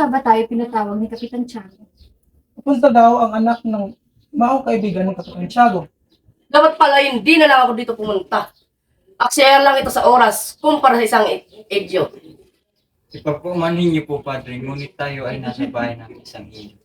nga ba tayo pinatawag ni Kapitan Tiago? Pupunta daw ang anak ng maong kaibigan ng Kapitan Tiago. Dapat pala hindi na lang ako dito pumunta. Aksaya lang ito sa oras kumpara sa isang edyo. Ipagpumanin niyo po, Padre, ngunit tayo ay nasa bahay ng isang iyo.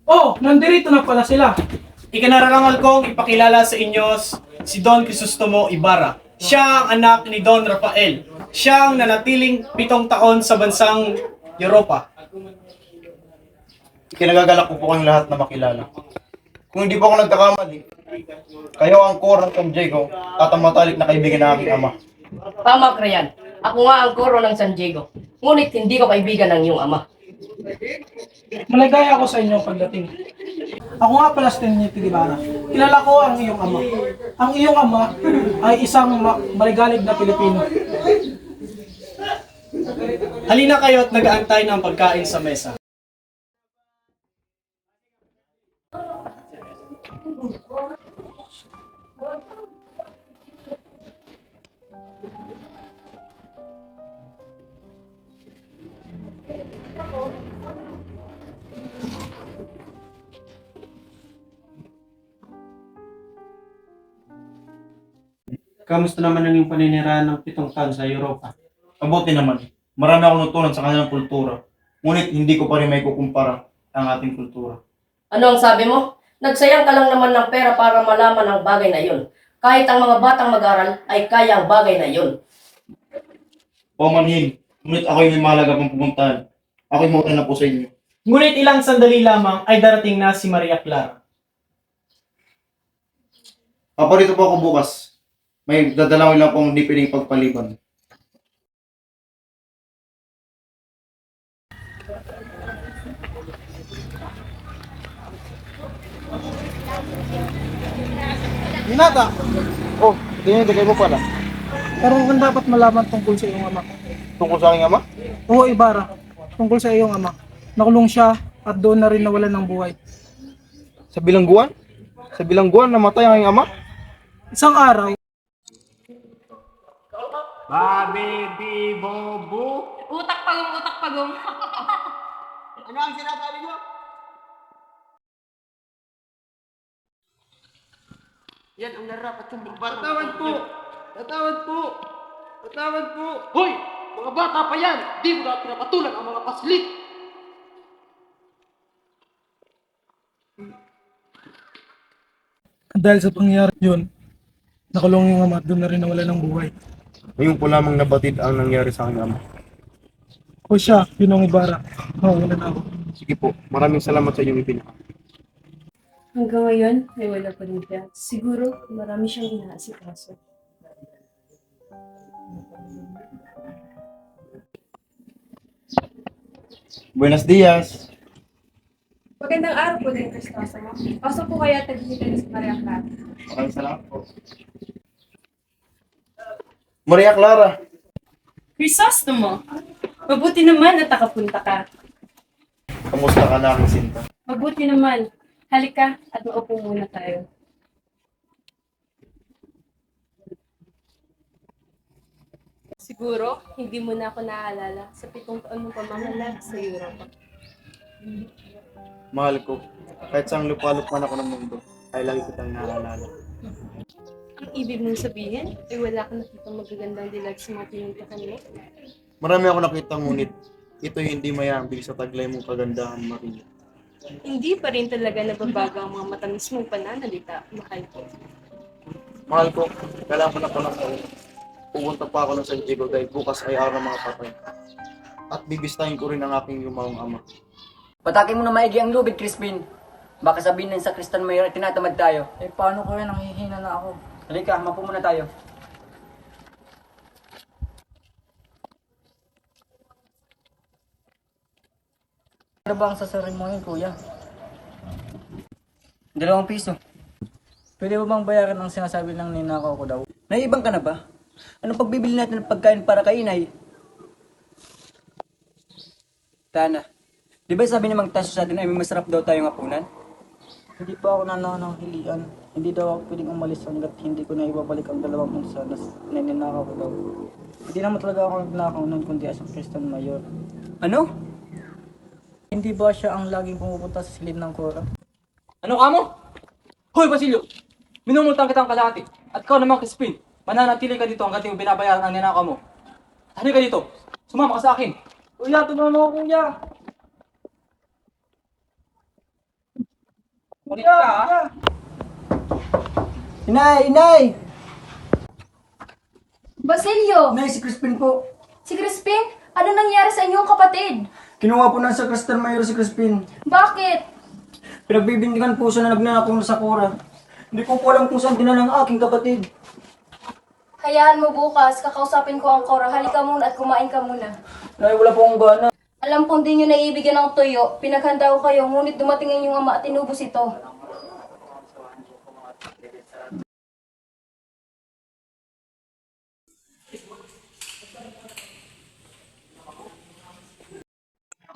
Oh, nandirito na pala sila. Ikinararangal kong ipakilala sa inyo si Don Crisostomo Ibarra. Siya ang anak ni Don Rafael. Siya ang nanatiling 7 taon sa bansang Europa. Kinagagalak ko po kayong lahat na makilala. Kung hindi po ako nagkakamali, kayo ang core ng San Diego at ang matalik na kaibigan ng aking ama. Tama, Krayan. Ako nga ang koro ng San Diego. Ngunit hindi ko kaibigan ng iyong ama. Maligaya ako sa inyong pagdating. Ako nga pala si Teniente Guevara. Kilala ko ang iyong ama. Ang iyong ama ay isang maligalig na Pilipino. Halina kayo at nag-aantay ng pagkain sa mesa. Kamusta naman ang iyong paninirahan ng 7 taon sa Europa? Mabuti naman. Marami akong natutunan sa kanilang kultura. Ngunit hindi ko pa rin may kukumpara ang ating kultura. Ano ang sabi mo? Nagsayang ka lang naman ng pera para malaman ang bagay na yun. Kahit ang mga batang mag-aral ay kaya ang bagay na yun. Pamanhin, ngunit ako'y may mahalaga pang pupuntahan. Ako'y mauna na po sa inyo. Ngunit ilang sandali lamang ay darating na si Maria Clara. Paparito po ako bukas. May dadalawin lang pong hindi pwedeng pagpaliban. Binata, Oh, hindi kayo mo pala. pero kung dapat malaman tungkol sa iyong ama. Tungkol sa aking ama? Oo, Ibarra, tungkol sa iyong ama. Nakulong siya at doon na rin nawalan ng buhay. Sa bilangguan? Sa bilangguan namatay ang aking ama? Isang araw, Utak pagong, utak pagong. Ano ang sinasabi niyo? Yan ang narapat kong bata. Tatawad po! Tatawad po! Tatawad po! Hoy! Mga bata pa yan! Di mo na pinapatulan ang mga paslit! dahil sa pangyayari yun, nakulong yung ama at doon na rin nawalan ng buhay. Ngayon po lamang nabatid ang nangyari sa aking ama. O siya, yun ang Ibarra. Wala na ako. Sige po, maraming salamat sa inyong ipinaka. Hanggang ngayon, ay wala pa rin siya. Siguro, marami siyang inaasikaso. Buenos dias! Magandang araw po din, Crisostomo. Pasok po kaya tagilitan ni si Maria Clara. Maraming salamat po. Maria Clara! Crisostomo, mabuti naman at nakapunta ka. Kamusta ka na aking sinta? Mabuti naman. Halika at maupo muna tayo. Siguro, hindi mo na ako naaalala sa 7 taon mong pamamalag sa Europa. Mahal ko, kahit saan lupalop man ako ng mundo, ay lagi kitang naalala. Ang ibig mong sabihin ay wala kang nakitang magagandang dilag sa mga pinuntahan mo. Marami ako nakita ngunit ito'y hindi mayambig sa taglay mong kagandahan, Maria. Hindi pa rin talaga nababago ang mga matamis mong pananalita, mahal ko. Mahal ko, kailangan ako ng pauwi. Pupunta pa ako ng San Diego dahil bukas ay araw ng mga patay. At bibistahin ko rin ang aking yumaong ama. Patakin mo na maigi ang lubid, Crispin. Baka sabihin ng sakristan may tinatamad tayo. Eh paano kaya nanghihina na ako? Halika, mapo muna tayo. Ano ba ang sasarin mo yun, kuya? 2 piso. Pwede mo bang bayaran ang sinasabi ng ninakaw ko daw? Naiibang ka na ba? Anong pagbibili natin ng pagkain para kay inay? Tana, di ba sabi ni Mang Tasyo sa atin ay may masarap daw tayong hapunan? Hindi pa ako nanananghilian. Hindi daw ako pwedeng umalis hanggat hindi ko na ibabalik ang 2 unsa na ninanakaw ko daw. Hindi naman talaga ako nagnakaw nun kundi as Christian Mayor. Ano? Hindi ba siya ang laging pumupunta sa silid ng Cora? Ano ka mo? Hoy, Basilio! Minumultang kitang kalahati. At ikaw naman, Crispin. Mananatili ka dito hanggat yung binabayaran ang ninakaw mo. Halika ka dito. Sumama ka sa akin. Kuya, tulungan mo ako, kuya! Kulit ka, ha? Inay! Basilio! Inay, si Crispin po. Si Crispin? Ano nangyari sa inyong kapatid? Kinuha po ng sa Christian Mayor si Crispin. Bakit? Pinagbibindigan po siya na nagnanakaw sa Cora. Hindi ko po alam kung saan dinala ng aking kapatid. Hayaan mo bukas, kakausapin ko ang Cora. Halika muna at kumain ka muna. Nay, wala po akong gana. Alam kong di nyo naibigyan ng tuyo. Pinaghanda ko kayo, ngunit dumating ang inyong ama at tinubos ito.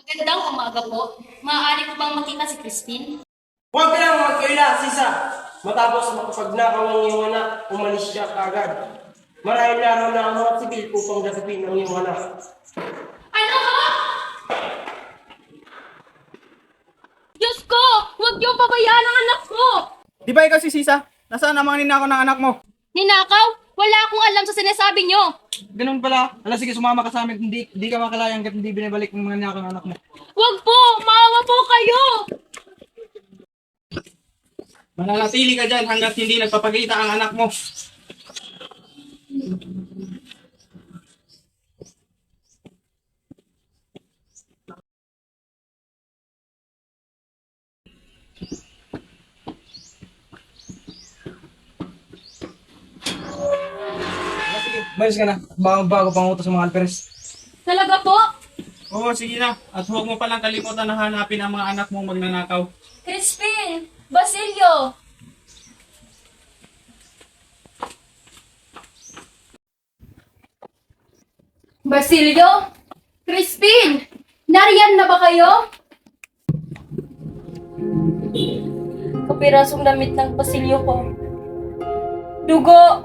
Magandang umaga po. Maaari ko bang makita si Crispin? Huwag ka lang magkaila, Sisa. Matapos makapagnakaw ng iyong anak, umalis siya kaagad. Maraming laro na ang mga sibil upang dasapin ang iyong anak. Ano ka? Diyos ko! Huwag niyo pabayaan ang anak ko! Di ba ikaw si Sisa? Nasaan ang mga ninakaw ng anak mo? Ninakaw? Wala akong alam sa sinasabi niyo. Ganun pala. Ala, sige, sumama ka sa amin. Hindi ka makalayang hanggat hindi binabalik ng mga ninakaw ng anak mo. Huwag po! Maawa po kayo! Mananatili ka dyan hanggat hindi nagpapakita ang anak mo. Mayos ka na. Bago pang utos sa mga alperes. Talaga po? Oo, sige na. At huwag mo palang kalimutan na hanapin ang mga anak mong magnanakaw. Crispin! Basilio! Basilio? Crispin! Nariyan na ba kayo? Kapirasong damit ng Basilio ko. Dugo!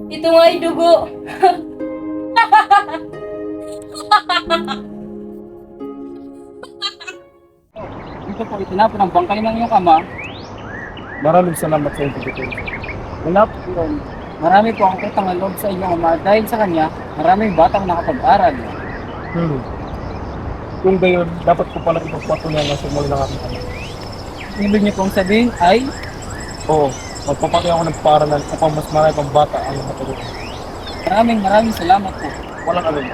Ito nga ay dugo. Ito po, itinapon ang bangkay ng iyong ama. Maraming salamat sa inyo, Tito. Wala po yun. Marami po ang utang na loob sa iyong ama dahil sa kanya, maraming batang nakapag-aral. Kung gayon, dapat ko pala ipagpatuloy na sumuli ng aking anak. Ibig niyo pong sabihin ay, Oo, magpapatuloy ako ng paaralan upang mas marami pang bata ang matulog. maraming salamat po. Walang alin.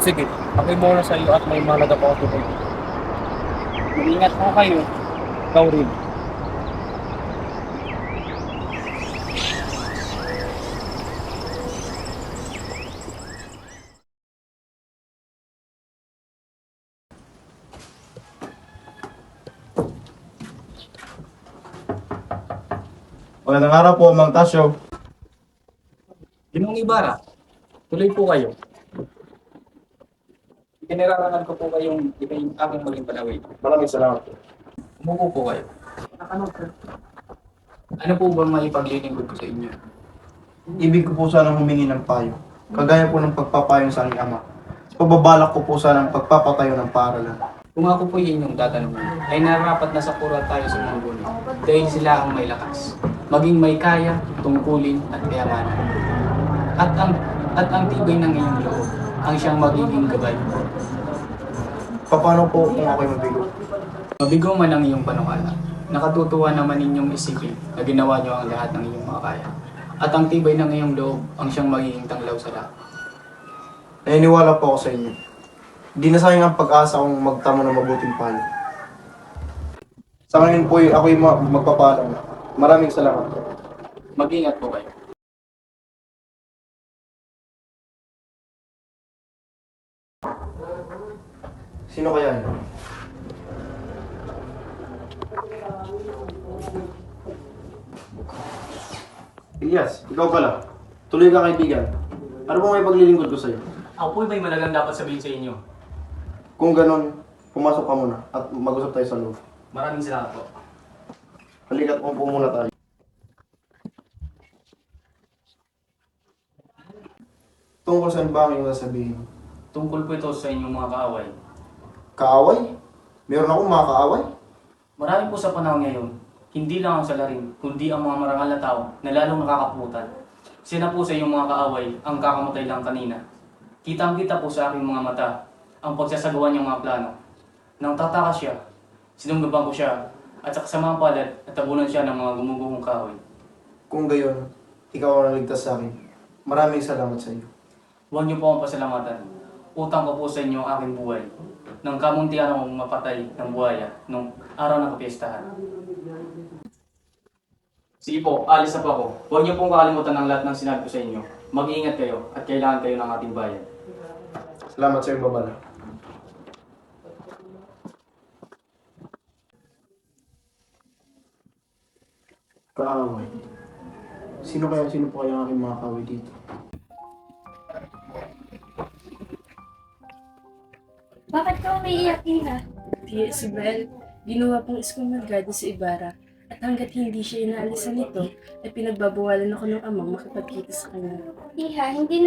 Sige, ako'y muna sa iyo at may mahalaga pa ako tuloy. Mag-ingat po kayo. Ikaw rin. Magandang araw po, Mang Tasyo. Ginong Ibarra, tuloy po kayo. Kinararangan ko po kayong aking maging panawid. Maraming salamat. Umupo po kayo. Ano po bang maipaglilingkod ko sa inyo? Ibig ko po sanang humingi ng payo. Kagaya po ng pagpapayo sa aking ama. Pagbabalak ko po sanang pagpapatayo ng paaralan. Kung ako po yun yung tatanungin, ay narapat na sa pura tayo sa mga gulo dahil sila ang may lakas, maging may kaya, tungkulin at kayamanan. At ang tibay ng iyong loob ang siyang magiging gabay. Paano po kung ako'y mabigo? Mabigo man ang iyong panukala, nakatutuwa naman ninyong isipin na ginawa niyo ang lahat ng iyong makakaya. At ang tibay ng iyong loob ang siyang magiging tanglaw sa lahat. Naniniwala po ako sa inyo. Di na sayang ang pag-asa kong magtamo ng mabuting payo. Sa ngayon po, ako'y magpapaalam. Maraming salamat po. Mag-ingat po kayo. Sino kaya yun? Elias, ikaw pala. Tuloy ka kaibigan. Ano po may paglilingkod ko sa'yo? Ako po may malagang dapat sabihin sa inyo. Kung ganon, pumasok ka muna at mag-usap tayo sa loob. Maraming salamat po. Halika't po muna tayo. Tungkol saan ba ang iyong sasabihin? Tungkol po ito sa inyong mga kaaway. Kaaway? Meron akong mga kaaway? Marami po sa panahon ngayon, hindi lang ang salarin, kundi ang mga marangal na tao na lalong nakakaputan. Sina po sa inyong mga kaaway ang kakamatay lang kanina. Kitang-kita po sa aking mga mata ang pagsasagawa niyang mga plano. Nang tataka siya, sinunggaban ko siya at sa kasamang palad at tabunan siya ng mga gumuguhong kahoy. Kung gayon, ikaw ang naligtas sa akin. Maraming salamat sa iyo. Huwag niyo po akong pasalamatan. Utang ko po sa inyo ang aking buhay. Nang kamuntian akong mapatay ng buhaya nung araw ng kapiestahan. Sige po, alis na po ako. Huwag niyo pong kakalimutan ng lahat ng sinabi ko sa inyo. Mag-iingat kayo at kailangan kayo ng ating bayan. Salamat sa iyo, Babala. Kaaway. Sino po kaya ang aking mga kaaway dito? Bakit ka umiiyak, Iha? Tia Isabel, ginawa pong iskumalgado sa Ibarra at hanggat hindi siya inaalisan nito, ay pinagbabawalan ako ng amang makipagkita sa kanya. Iha, hindi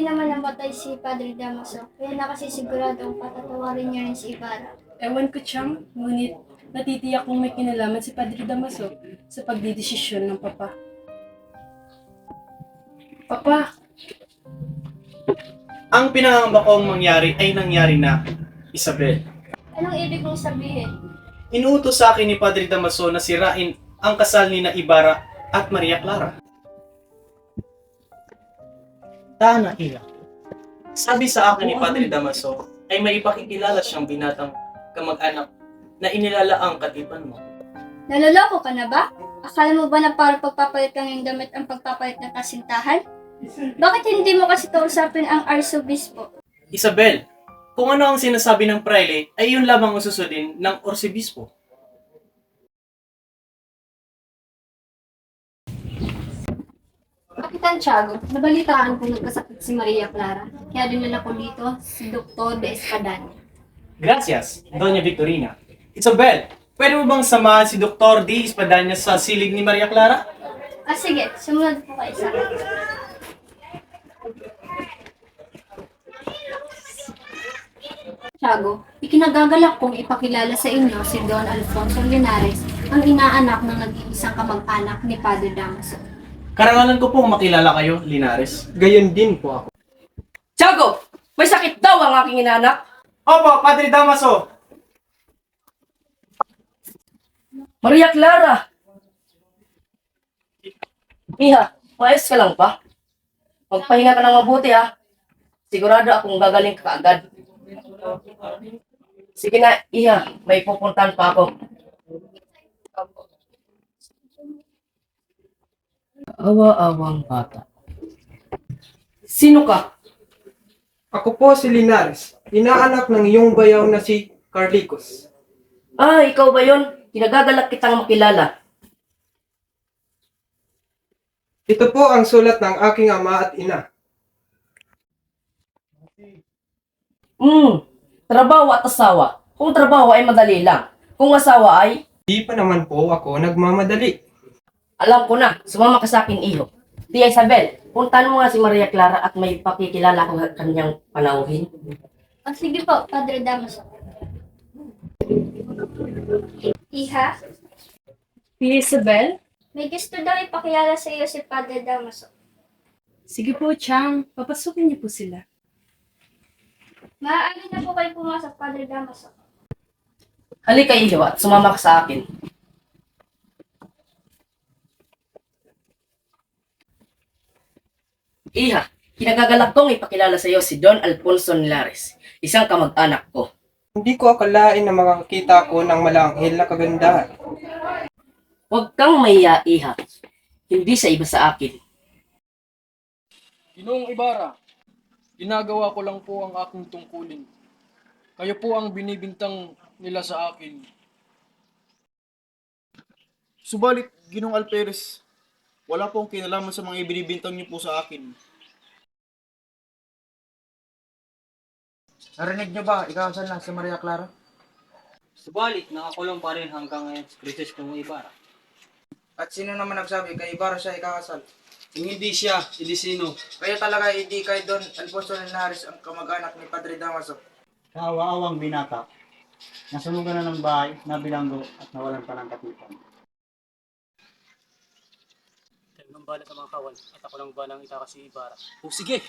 naman namatay si Padre Damaso, kaya nakasisiguradong patatawarin niya rin si Ibarra. Ewan ko, Chang, ngunit natitiyak kong may kinalaman si Padre Damaso sa pagdidesisyon ng Papa. Papa! Ang pinangamba kong mangyari ay nangyari na, Isabel. Anong ibig mong sabihin? Inuutos sa akin ni Padre Damaso na sirain ang kasal ni na Ibarra at Maria Clara. Tana, Ila. Sabi sa akin ni Padre Damaso ay may ipakikilala siyang binatang kamag-anak na inilala ang katipan mo. Naloloko ka na ba? Akala mo ba na para pagpapalit lang yung damit ang pagpapalit ng kasintahan? Bakit hindi mo kasi kausapin ang arsobispo? Isabel, kung ano ang sinasabi ng praile ay yun lamang ang susundin ng orsibispo. Kapitan Tiago, nabalitaan kong nagkasakit si Maria Clara. Kaya dinala ko dito si Dr. De Espadanya. Gracias, Doña Victorina. Isabel, pwede mo bang samahan si Dr. D. Espadanya sa silid ni Maria Clara? Ah sige, sumunod po kayo sa akin. Tiago, ikinagagalak kong ipakilala sa inyo si Don Alfonso Linares, ang inaanak ng nag-iisang kamag-anak ni Padre Damaso. Karangalan ko pong makilala kayo, Linares. Gayon din po ako. Tiago! May sakit daw ang aking inanak! Opo, Padre Damaso! Maria Clara! Iha, maayos ka lang ba? Magpahinga ka ng mabuti ha. Sigurado akong gagaling ka agad. Sige na, Iha, may pupuntahan pa ako. Awa-awang bata. Sino ka? Ako po si Linares, inaanak ng iyong bayaw na si Carlicos. Ah, ikaw ba yun? Kinagagalak kitang makilala. Ito po ang sulat ng aking ama at ina. Trabaho at asawa. Kung trabaho ay madali lang. Kung asawa ay... Di pa naman po ako nagmamadali. Alam ko na, sumama ka sa akin, iho. Tia Isabel, puntahan mo nga si Maria Clara at may pakikilala ko kanyang panauhin. Ah, sige po, Padre Damaso. Iha, Tia Isabel? may gusto daw ipakilala sa iyo si Padre Damaso. Sige po, Chang. Papasukin niyo po sila. Maaari na po kayo pumasok, Padre Damaso. Halika, iho, at sumama ka sa akin. Iha, kinagagalak kong ipakilala sa iyo si Don Alfonso Nilares, isang kamag-anak ko. Hindi ko akalain na makakakita ako ng malanghel na kagandahan. Huwag kang mahiya, Iha. Hindi sa iba sa akin. Ginoong Ibarra, ginagawa ko lang po ang aking tungkulin. Kayo po ang binibintang nila sa akin. Subalit, Ginong Alperes, wala pong kinalaman sa mga ibinibintang niyo po sa akin. Narinig niyo ba, ikaw saan lang si Maria Clara? Subalit, nakakulong pa rin hanggang ngayon si Francisco Ibarra. At sino naman nagsabi kay Ibarra siya ikakasal? Kung hindi siya, Ilisino. Kaya talaga hindi kay Don Alfonso Linares ang kamag-anak ni Padre Damaso. Kaawa-awang binata. Nasunugan na ng bahay, nabilanggo at nawalan pa ng katipan. Kayo nang bala sa mga kawal at ako nang balang itaka si Ibarra. O sige!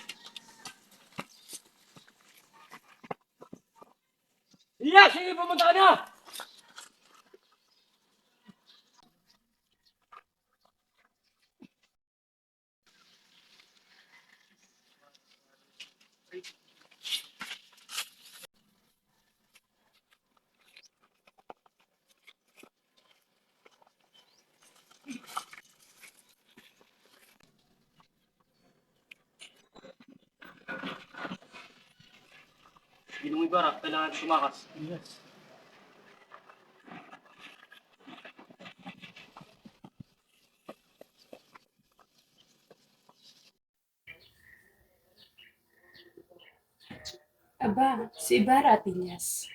Iya! Sige, pumunta ka na! Ginong Ibarra, kailangan tumakas. Yes. Aba, si Ibarra at Ilyas.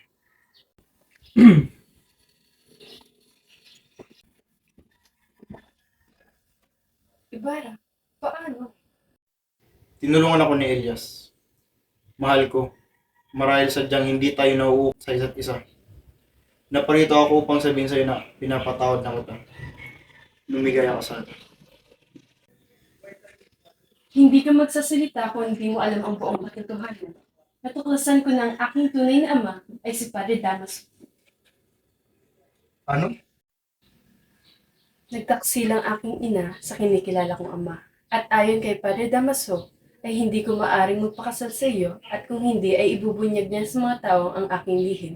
Ibarra, paano? Tinulungan ako ni Elias. Mahal ko. Marahil sadyang hindi tayo nauukot sa isa't isa. Naparito ako upang sabihin sa'yo na pinapatawad na kita. Lumigay ako sa atin. Hindi ka magsasalita kung hindi mo alam ang buong katotohanan. Natuklasan ko na ang aking tunay na ama ay si Padre Damaso. Ano? Nagtaksilang aking ina sa kinikilala kong ama. At ayon kay Padre Damaso, ay hindi ko maaring magpakasal sa iyo at kung hindi ay ibubunyag niya sa mga tao ang aking lihim.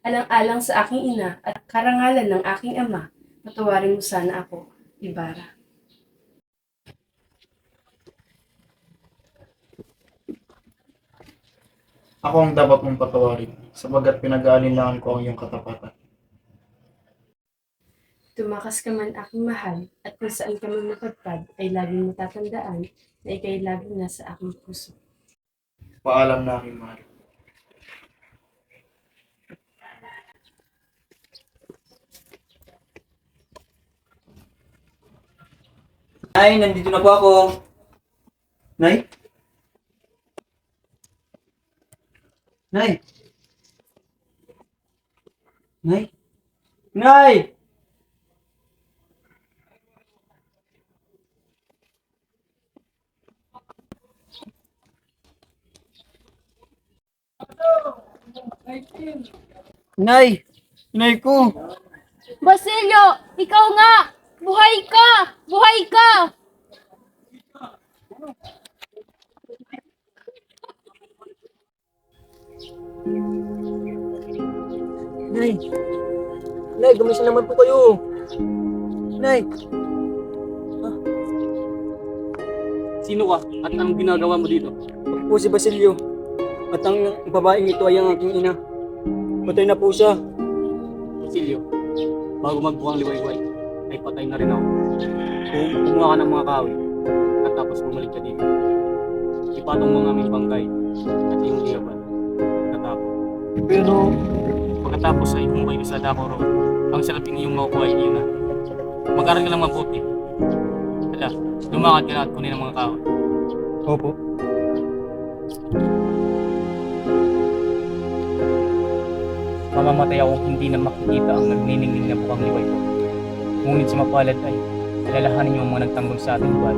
Alang-alang sa aking ina at karangalan ng aking ama, patawarin mo sana ako, Ibarra. Ako ang dapat mong patawarin, sabagat pinag-aalinlangan ko ang iyong katapatan. Tumakas ka man aking mahal at kung saan ka man napadpad ay laging matatandaan na ikay laging nasa aking puso. Paalam na aking mahal. Nay, nandito na po ako. Nay? Nay? Nay? Nay! Nay! Nay ko! Basilio, ikaw nga! Buhay ka! Buhay ka! Nay! Nay, gumising naman po kayo! Nay! Sino ka at anong ginagawa mo dito? Ako po si Basilio. At ang babaeng ito ay ang aking ina. Patay na po siya. Basilio, bago magbuwang liwayway, ay patay na rin ako. Kumuha ka ng mga kahoy at tapos bumalik ka dito. Ipatong mo ng aming bangkay at iyong liyaban. Natapos. Pero pagkatapos ay bumay sa dako roon. Ang salaping iyong makukuha ay iyon na. Mag-aral ka lang mabuti. Hala, lumakad ka na at kunin ang mga kahoy. Opo. Mamamatay ako hindi na makikita ang nagniningning na bukang liway ko. Ngunit sa mapalad ay alalahanin niyo ang mga nagtanggol sa ating buhay.